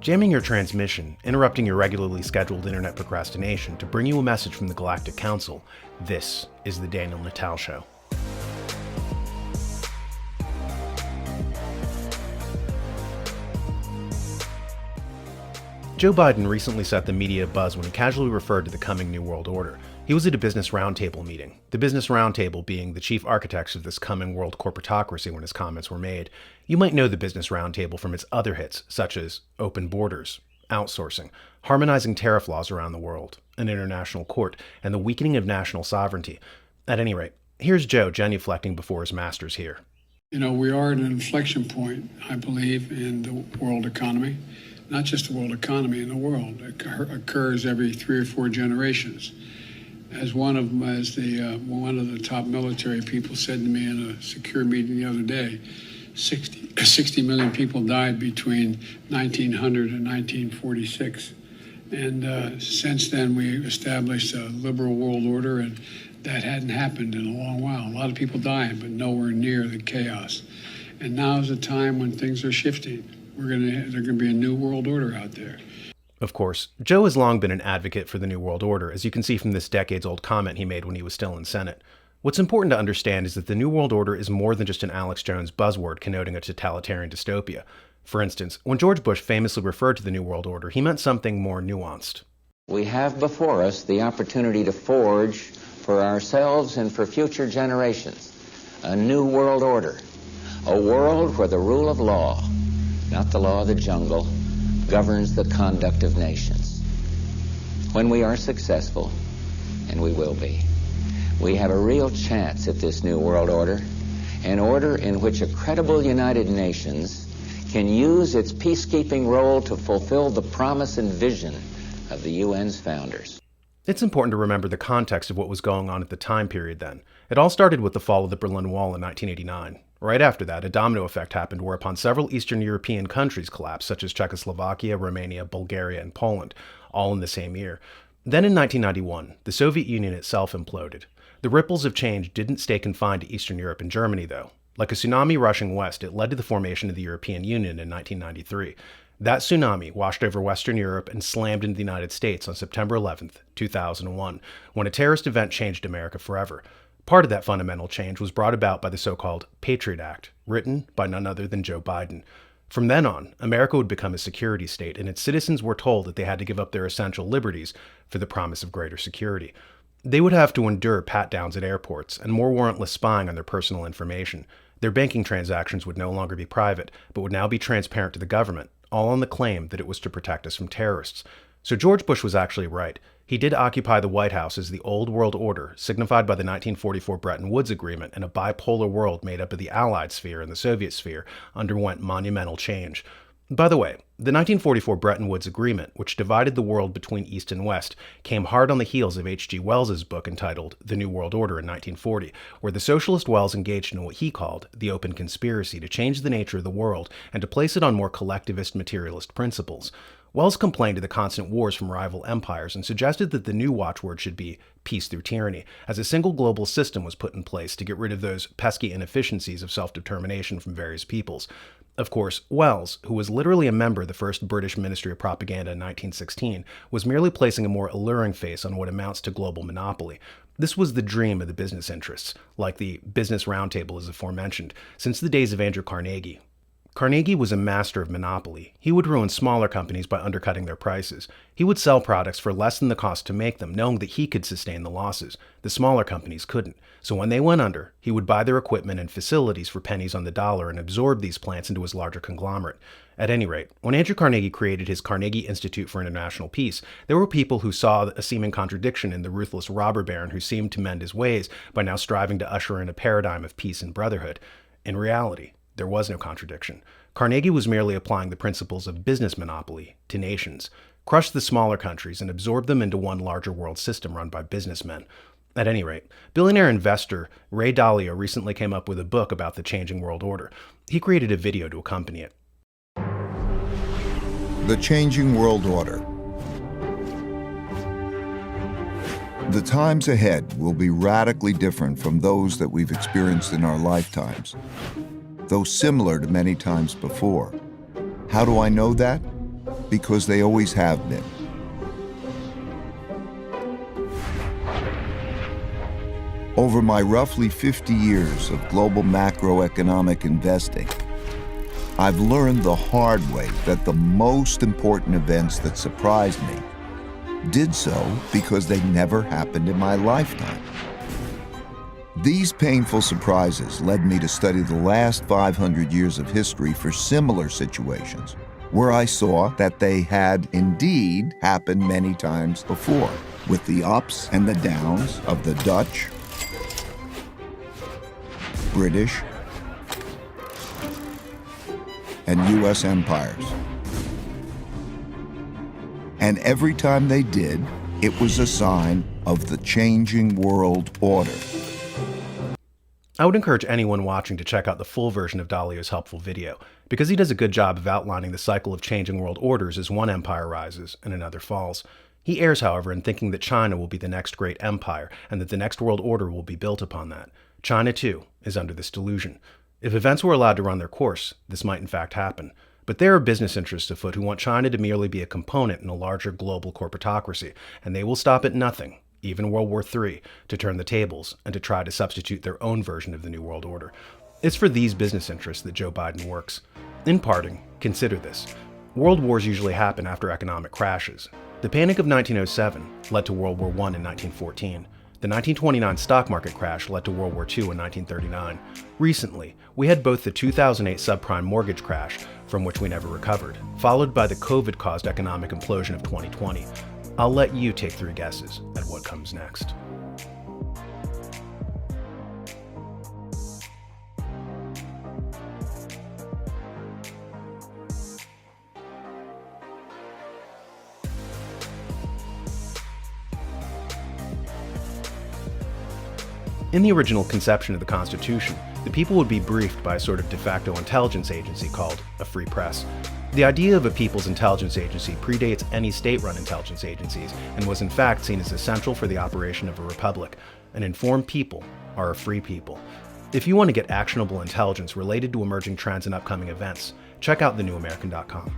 Jamming your transmission, interrupting your regularly scheduled internet procrastination to bring you a message from the Galactic Council, this is the Daniel Natal Show. Joe Biden recently set the media buzz when he casually referred to the coming New World Order. He was at a Business Roundtable meeting, the Business Roundtable being the chief architects of this coming world corporatocracy when his comments were made. You might know the Business Roundtable from its other hits, such as open borders, outsourcing, harmonizing tariff laws around the world, an international court, and the weakening of national sovereignty. At any rate, here's Joe genuflecting before his masters here. You know, we are at an inflection point, I believe, in the world economy. Not just the world economy, in the world. It occurs every 3 or 4 generations. As one of the top military people said to me in a secure meeting the other day, 60 million people died between 1900 and 1946. And since then, we established a liberal world order, and that hadn't happened in a long while. A lot of people dying, but nowhere near the chaos. And now is a time when things are shifting. There's going to be a new world order out there. Of course, Joe has long been an advocate for the New World Order, as you can see from this decades-old comment he made when he was still in Senate. What's important to understand is that the New World Order is more than just an Alex Jones buzzword connoting a totalitarian dystopia. For instance, when George Bush famously referred to the New World Order, he meant something more nuanced. We have before us the opportunity to forge for ourselves and for future generations a new world order, a world where the rule of law, not the law of the jungle, governs the conduct of nations. When we are successful, and we will be, we have a real chance at this new world order, an order in which a credible United Nations can use its peacekeeping role to fulfill the promise and vision of the UN's founders. It's important to remember the context of what was going on at the time period then. It all started with the fall of the Berlin Wall in 1989. Right after that, a domino effect happened whereupon several Eastern European countries collapsed, such as Czechoslovakia, Romania, Bulgaria, and Poland, all in the same year. Then in 1991, the Soviet Union itself imploded. The ripples of change didn't stay confined to Eastern Europe and Germany, though. Like a tsunami rushing west, it led to the formation of the European Union in 1993. That tsunami washed over Western Europe and slammed into the United States on September 11th, 2001, when a terrorist event changed America forever. Part of that fundamental change was brought about by the so-called Patriot Act, written by none other than Joe Biden. From then on, America would become a security state, and its citizens were told that they had to give up their essential liberties for the promise of greater security. They would have to endure pat-downs at airports and more warrantless spying on their personal information. Their banking transactions would no longer be private, but would now be transparent to the government, all on the claim that it was to protect us from terrorists. So George Bush was actually right. He did occupy the White House as the Old World Order, signified by the 1944 Bretton Woods Agreement, and a bipolar world made up of the Allied sphere and the Soviet sphere underwent monumental change. By the way, the 1944 Bretton Woods Agreement, which divided the world between East and West, came hard on the heels of H.G. Wells's book entitled The New World Order in 1940, where the socialist Wells engaged in what he called the open conspiracy to change the nature of the world and to place it on more collectivist materialist principles. Wells complained of the constant wars from rival empires and suggested that the new watchword should be peace through tyranny, as a single global system was put in place to get rid of those pesky inefficiencies of self-determination from various peoples. Of course, Wells, who was literally a member of the first British Ministry of Propaganda in 1916, was merely placing a more alluring face on what amounts to global monopoly. This was the dream of the business interests, like the Business Roundtable as aforementioned, since the days of Andrew Carnegie. Carnegie was a master of monopoly. He would ruin smaller companies by undercutting their prices. He would sell products for less than the cost to make them, knowing that he could sustain the losses. The smaller companies couldn't. So when they went under, he would buy their equipment and facilities for pennies on the dollar and absorb these plants into his larger conglomerate. At any rate, when Andrew Carnegie created his Carnegie Institute for International Peace, there were people who saw a seeming contradiction in the ruthless robber baron who seemed to mend his ways by now striving to usher in a paradigm of peace and brotherhood. In reality, there was no contradiction. Carnegie was merely applying the principles of business monopoly to nations, crushed the smaller countries and absorbed them into one larger world system run by businessmen. At any rate, billionaire investor Ray Dalio recently came up with a book about the changing world order. He created a video to accompany it. The Changing World Order. The times ahead will be radically different from those that we've experienced in our lifetimes, though similar to many times before. How do I know that? because they always have been. Over my roughly 50 years of global macroeconomic investing, I've learned the hard way that the most important events that surprised me did so because they never happened in my lifetime. These painful surprises led me to study the last 500 years of history for similar situations, where I saw that they had indeed happened many times before, with the ups and the downs of the Dutch, British, and U.S. empires. And every time they did, it was a sign of the changing world order. I would encourage anyone watching to check out the full version of Dalio's helpful video, because he does a good job of outlining the cycle of changing world orders as one empire rises and another falls. He errs, however, in thinking that China will be the next great empire and that the next world order will be built upon that. China, too, is under this delusion. If events were allowed to run their course, this might in fact happen. But there are business interests afoot who want China to merely be a component in a larger global corporatocracy, and they will stop at nothing, even World War III, to turn the tables and to try to substitute their own version of the New World Order. It's for these business interests that Joe Biden works. In parting, consider this. World wars usually happen after economic crashes. The Panic of 1907 led to World War I in 1914. The 1929 stock market crash led to World War II in 1939. Recently, we had both the 2008 subprime mortgage crash, from which we never recovered, followed by the COVID-caused economic implosion of 2020. I'll let you take 3 guesses at what comes next. In the original conception of the Constitution, the people would be briefed by a sort of de facto intelligence agency called a free press. The idea of a people's intelligence agency predates any state-run intelligence agencies and was in fact seen as essential for the operation of a republic. An informed people are a free people. If you want to get actionable intelligence related to emerging trends and upcoming events, check out thenewamerican.com.